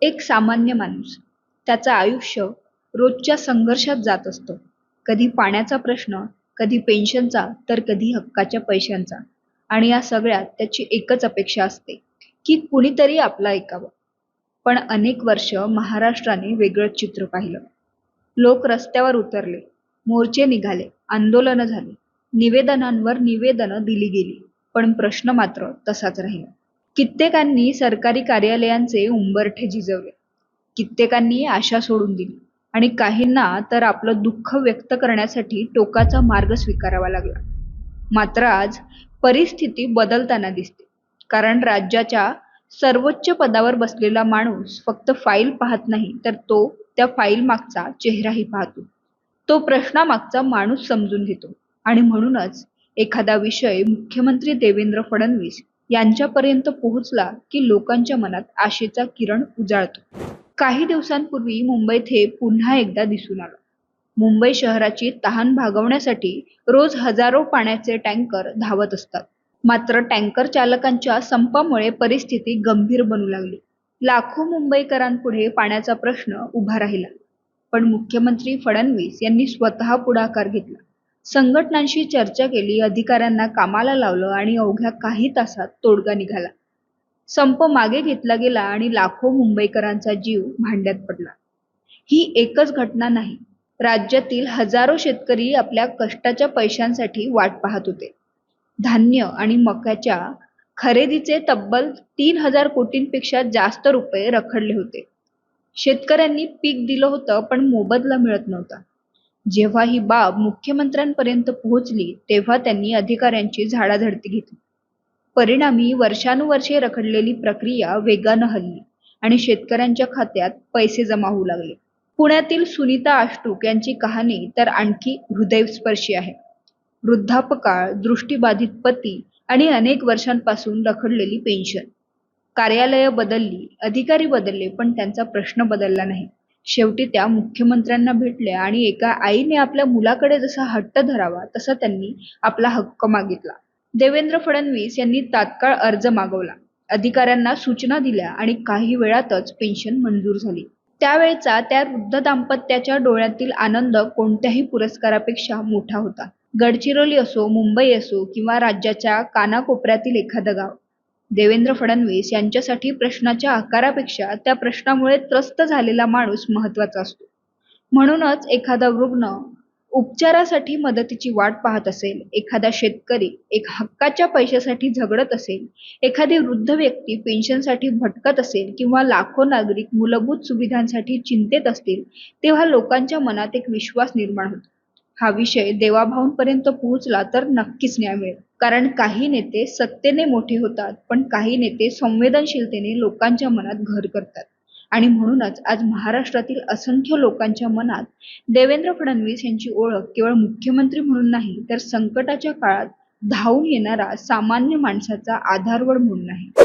एक सामान्य माणूस त्याचं आयुष्य रोजच्या संघर्षात जात असतो. कधी पाण्याचा प्रश्न, कधी पेन्शनचा, तर कधी हक्काच्या पैशांचा. आणि या सगळ्यात त्याची एकच अपेक्षा असते की कुणीतरी आपलं ऐकावं. पण अनेक वर्ष महाराष्ट्राने वेगळंच चित्र पाहिलं. लोक रस्त्यावर उतरले, मोर्चे निघाले, आंदोलनं झाली, निवेदनांवर निवेदनं दिली गेली, पण प्रश्न मात्र तसाच राहिला. कित्येकांनी सरकारी कार्यालयांचे उंबरठे झिजवले, कित्येकांनी आशा सोडून दिली आणि काहींना तर आपलं दुःख व्यक्त करण्यासाठी टोकाचा मार्ग स्वीकारावा लागला. मात्र आज परिस्थिती बदलताना दिसते, कारण राज्याच्या सर्वोच्च पदावर बसलेला माणूस फक्त फाईल पाहत नाही, तर तो त्या फाईल मागचा चेहराही पाहतो. तो प्रश्नामागचा माणूस समजून घेतो आणि म्हणूनच एखादा विषय मुख्यमंत्री देवेंद्र फडणवीस यांच्यापर्यंत पोहोचला की लोकांच्या मनात आशेचा किरण उजाळतो. काही दिवसांपूर्वी मुंबईत हे पुन्हा एकदा दिसून आलं. मुंबई शहराची तहान भागवण्यासाठी रोज हजारो पाण्याचे टँकर धावत असतात. मात्र टँकर चालकांच्या संपामुळे परिस्थिती गंभीर बनू लागली. लाखो मुंबईकरांपुढे पाण्याचा प्रश्न उभा राहिला. पण मुख्यमंत्री फडणवीस यांनी स्वतः पुढाकार घेतला, संघटनांशी चर्चा केली, अधिकाऱ्यांना कामाला लावलं आणि अवघ्या काही तासात तोडगा निघाला. संप मागे घेतला गेला आणि लाखो मुंबईकरांचा जीव भांड्यात पडला. ही एकच घटना नाही, राज्यातील हजारो शेतकरी आपल्या कष्टाच्या पैशांसाठी वाट पाहत होते. धान्य आणि मक्याच्या खरेदीचे तब्बल 3,000 कोटींपेक्षा जास्त रुपये रखडले होते. शेतकऱ्यांनी पीक दिलं होतं, पण मोबदला मिळत नव्हता. जेव्हा ही बाब मुख्यमंत्र्यांपर्यंत पोहोचली तेव्हा त्यांनी अधिकाऱ्यांची झाडाझडती घेतली. परिणामी वर्षानुवर्षे रखडलेली प्रक्रिया वेगानं हलली आणि शेतकऱ्यांच्या खात्यात पैसे जमा होऊ लागले. पुण्यातील सुनीता आष्टूक यांची कहाणी तर आणखी हृदयस्पर्शी आहे. वृद्धापकाळ, दृष्टीबाधित पती आणि अनेक वर्षांपासून रखडलेली पेन्शन. कार्यालयं बदलली, अधिकारी बदलले, पण त्यांचा प्रश्न बदलला नाही. शेवटी त्या मुख्यमंत्र्यांना भेटल्या आणि एका आईने आपल्या मुलाकडे जसा हट्ट धरावा तसा त्यांनी आपला हक्क मागितला. देवेंद्र फडणवीस यांनी तात्काळ अर्ज मागवला, अधिकाऱ्यांना सूचना दिल्या आणि काही वेळातच पेन्शन मंजूर झाली. त्यावेळचा त्या वृद्ध दाम्पत्याच्या डोळ्यातील आनंद कोणत्याही पुरस्कारापेक्षा मोठा होता. गडचिरोली असो, मुंबई असो किंवा राज्याच्या कानाकोपऱ्यातील एखादं गाव, देवेंद्र फडणवीस यांच्यासाठी प्रश्नाच्या आकारापेक्षा त्या प्रश्नामुळे त्रस्त झालेला माणूस महत्त्वाचा असतो. म्हणूनच एखादा रुग्ण उपचारासाठी मदतीची वाट पाहत असेल, एखादा शेतकरी एक हक्काच्या पैशासाठी झगडत असेल, एखादी वृद्ध व्यक्ती पेन्शनसाठी भटकत असेल किंवा लाखो नागरिक मूलभूत सुविधांसाठी चिंतेत असतील, तेव्हा लोकांच्या मनात एक विश्वास निर्माण होतो. हा विषय देवाभाऊंपर्यंत पोहोचला तर नक्कीच न्याय मिळेल. कारण काही नेते सत्तेने मोठे होतात, पण काही नेते संवेदनशीलतेने लोकांच्या मनात घर करतात. आणि म्हणूनच आज महाराष्ट्रातील असंख्य लोकांच्या मनात देवेंद्र फडणवीस यांची ओळख केवळ मुख्यमंत्री म्हणून नाही, तर संकटाच्या काळात धावून येणारा सामान्य माणसाचा आधारवड म्हणून आहे.